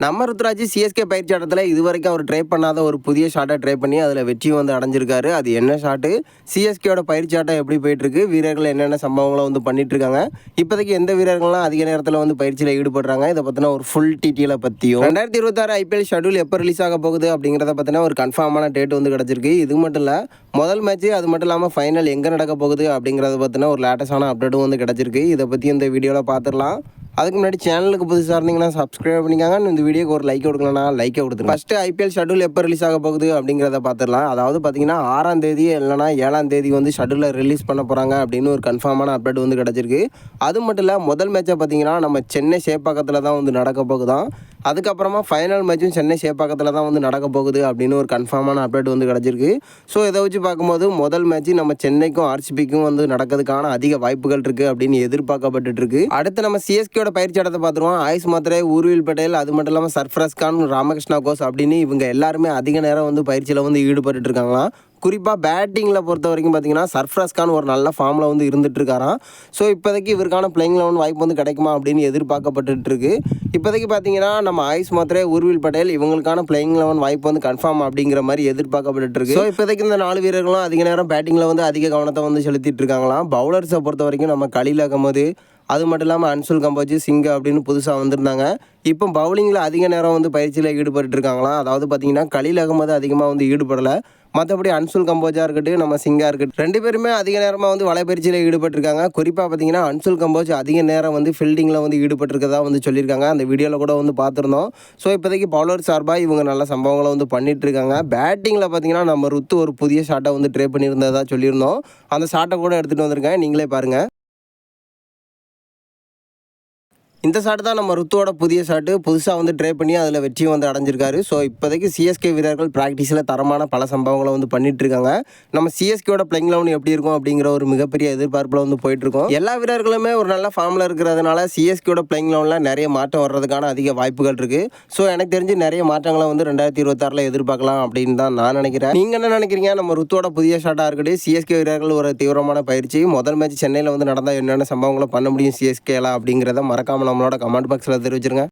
நம்ம ருத்ராஜ் சிஎஸ்கே பயிற்சி ஆட்டத்தில் இதுவரைக்கும் அவர் ட்ரை பண்ணாத ஒரு புதிய ஷாட்டை ட்ரை பண்ணி அதில் வெற்றியும் வந்து அடைஞ்சிருக்காரு. அது என்ன ஷாட்டு, சிஎஸ்கேயோட பயிற்சி ஆட்டம் எப்படி போயிட்டுருக்கு, வீரர்கள் என்னென்ன சம்பவங்களை வந்து பண்ணிட்டுருக்காங்க, இப்போதைக்கு எந்த வீரர்கள்லாம் அதிக நேரத்தில் வந்து பயிற்சியில் ஈடுபடுறாங்க, இதை பற்றின ஒரு ஃபுல் டீட்டெயிலை பற்றியும் 2026 ஐபிஎல் ஷெடியூல் எப்போ ரிலீஸ் ஆக போகுது அப்படிங்கிறத பற்றின ஒரு கன்ஃபார்மான டேட் வந்து கிடச்சிருக்கு. இது மட்டும் இல்லை, முதல் மேட்ச்சு அது மட்டும் இல்லாமல் ஃபைனல் எங்கே நடக்க போகுது அப்படிங்கிறத பற்றின ஒரு லேட்டஸ்டான அப்டேட்டும் வந்து கிடச்சிருக்கு. இதை பற்றி இந்த வீடியோவில் பார்த்துடலாம். அதுக்கு முன்னாடி சேனலுக்கு புதுசாக இருந்தீங்கன்னா சப்ஸ்கிரைப் பண்ணிக்காங்க. இந்த வீடியோக்கு ஒரு லைக் கொடுக்கலன்னா லைக்கை கொடுத்துருங்க. ஃபஸ்ட்டு ஐபிஎல் ஷெடியூல் எப்போ ரிலீஸ் ஆக போகுது அப்படிங்கிறத பார்த்துடலாம். அதாவது பார்த்தீங்கன்னா 6ஆம் தேதி இல்லைனா 7ஆம் தேதி வந்து ஷெடியூலில் ரிலீஸ் பண்ண போகிறாங்க அப்படின்னு ஒரு கன்ஃபார்மான அப்டேட் வந்து கிடச்சிருக்கு. அது மட்டும் இல்லை, முதல் மேட்சை பார்த்தீங்கன்னா நம்ம சென்னை சேப்பாக்கத்தில் தான் வந்து நடக்க போகுதான். அதுக்கப்புறமா ஃபைனல் மேட்சும் சென்னை சேப்பாக்கத்தில் தான் வந்து நடக்க போகுது அப்படின்னு ஒரு கன்ஃபார்மான அப்டேட் வந்து கிடச்சிருக்கு. ஸோ இதை வச்சு பார்க்கும்போது முதல் மேட்ச்சு நம்ம சென்னைக்கும் ஆர்சிபிக்கும் வந்து நடக்கிறதுக்கான அதிக வாய்ப்புகள் இருக்குது அப்படின்னு எதிர்பார்க்கப்பட்டு இருக்கு. அடுத்து நம்ம சிஎஸ்கேயோட பயிற்சி ஆட்டத்தை பார்த்துருவோம். ஆயுஷ் மாத்ரே, ஊர்வில் பட்டேல், அது மட்டும் இல்லாமல் சர்ஃப்ராஸ் கான், ராமகிருஷ்ணா கோஸ் அப்படின்னு இவங்க எல்லாருமே அதிக நேரம் வந்து பயிற்சியில் வந்து ஈடுபட்டு இருக்காங்களாம். குறிப்பாக பேட்டிங்கில் பொறுத்த வரைக்கும் பார்த்தீங்கன்னா சர்ஃப்ராஸ் கான் ஒரு நல்ல ஃபார்மில் வந்து இருந்துட்டு இருக்காராம். ஸோ இப்போதைக்கு இவருக்கான பிளேயிங் 11 வாய்ப்பு வந்து கிடைக்குமா அப்படின்னு எதிர்பார்க்கப்பட்டு இருக்கு. இப்போதைக்கு பார்த்தீங்கன்னா நம்ம ஆயுஷ் மாத்ரே, ஊர்வில் பட்டேல் இவங்களுக்கான பிளேயிங் 11 வாய்ப்பு வந்து கன்ஃபார்ம் அப்படிங்கிற மாதிரி எதிர்பார்க்கப்பட்டு இருக்கு. ஸோ இப்போதைக்கு இந்த 4 வீரர்களும் அதிக நேரம் பேட்டிங்கில் வந்து அதிக கவனத்தை வந்து செலுத்திட்டு இருக்காங்களாம். பவுலர்ஸை பொறுத்த வரைக்கும் நம்ம கலீல் அகமது, அது மட்டும் இல்லாமல் அன்சுல் கம்போஜ், சிங் அப்படின்னு புதுசாக வந்திருந்தாங்க. இப்போ பவுலிங்கில் அதிக நேரம் வந்து பயிற்சியில் ஈடுபட்டு இருக்காங்களாம். அதாவது பார்த்தீங்கன்னா கலீல் அகமது அதிகமாக வந்து ஈடுபடலை. மற்றபடி அன்சுல் கம்போஜாக இருக்கட்டும், நம்ம சிங்காக இருக்கட்டும், 2 பேருமே அதிக நேரமாக வந்து வலைப்பயிற்சியில் ஈடுபட்டிருக்காங்க. குறிப்பாக பார்த்தீங்கன்னா அன்சுல் கம்போஜ் அதிக நேரம் வந்து ஃபீல்டிங்கில் வந்து ஈடுபட்டிருக்கதா வந்து சொல்லியிருக்காங்க. அந்த வீடியோவில் கூட வந்து பார்த்துருந்தோம். ஸோ இப்போதைக்கு பவுலர் சார்பாக இவங்க நல்ல சம்பவங்களை வந்து பண்ணிட்டு இருக்காங்க. பேட்டிங்கில் பார்த்தீங்கன்னா நம்ம ருத்து ஒரு புதிய ஷாட்டை வந்து ட்ரை பண்ணியிருந்ததா சொல்லியிருந்தோம். அந்த ஷாட்டை கூட எடுத்துகிட்டு வந்திருக்கேன், நீங்களே பாருங்கள். இந்த ஷாட் தான் நம்ம ருத்துவோட புதிய ஷாட்டு. புதுசாக வந்து ட்ரை பண்ணி அதில் வெற்றியும் வந்து அடைஞ்சிருக்காரு. ஸோ இப்போதைக்கு சிஎஸ்கே வீரர்கள் ப்ராக்டிஸில் தரமான பல சம்பவங்களை வந்து பண்ணிட்டு இருக்காங்க. நம்ம சிஎஸ்கேயோட பிளேயிங் 11 எப்படி இருக்கும் அப்படிங்கிற ஒரு மிகப்பெரிய எதிர்பார்ப்பில் வந்து போயிட்டுருக்கோம். எல்லா வீரர்களுமே ஒரு நல்ல ஃபார்மில் இருக்கிறதுனால சிஎஸ்கேயோட பிளேயிங் 11 நிறைய மாற்றம் வர்றதுக்கான அதிக வாய்ப்புகள் இருக்குது. ஸோ எனக்கு தெரிஞ்சு நிறைய மாற்றங்களை வந்து 2026 எதிர்பார்க்கலாம் அப்படின்னு தான் நான் நினைக்கிறேன். நீங்கள் என்ன நினைக்கிறீங்க? நம்ம ருத்துவோட புதிய ஷாட்டாக இருக்கட்டும், சிஎஸ்கே வீரர்கள் ஒரு தீவிரமான பயிற்சி, முதல் மேட்ச் சென்னையில் வந்து நடந்தால் என்னென்ன சம்பவங்களை பண்ண முடியும் சிஎஸ்கேல அப்படிங்கிறத மறக்காமல் நம்மளோட கமெண்ட் பாக்ஸில் தெரிவிச்சிருங்க.